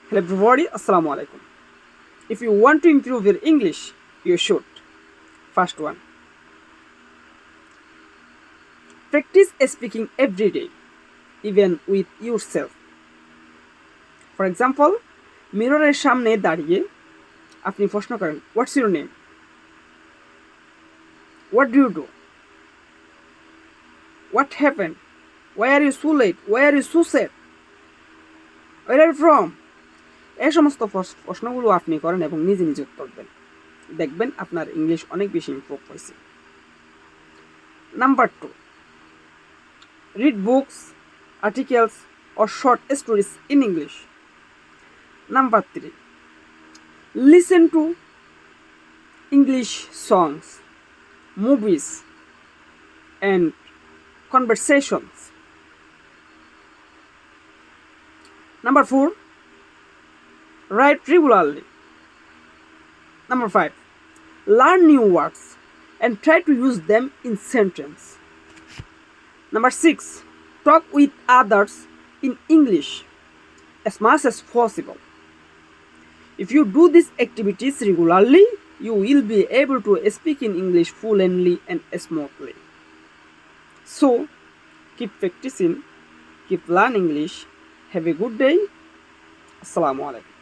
Hello everybody, Assalamu alaikum. If you want to improve your English, you should. First one, practice speaking every day, even with yourself. For example, মিররের সামনে দাঁড়িয়ে আপনি প্রশ্ন করেন, What's your name? What do you do? What happened? Why are you so late? Why are you so sad? Where are you from? এই সমস্ত প্রশ্নগুলো আপনি করেন এবং নিজে নিজে উত্তর দেন, দেখবেন আপনার ইংলিশ অনেক বেশি ইমপ্রুভ হয়েছে। Number 2, read books, articles or short stories in English. Number 3, listen to English songs, movies and conversations. Number 4, write regularly. Number 5, learn new words and try to use them in sentence. Number 6, talk with others in English as much as possible. If you do these activities regularly, you will be able to speak in English fluently and smoothly. So, keep practicing, keep learning English. Have a good day. Assalamu alaikum.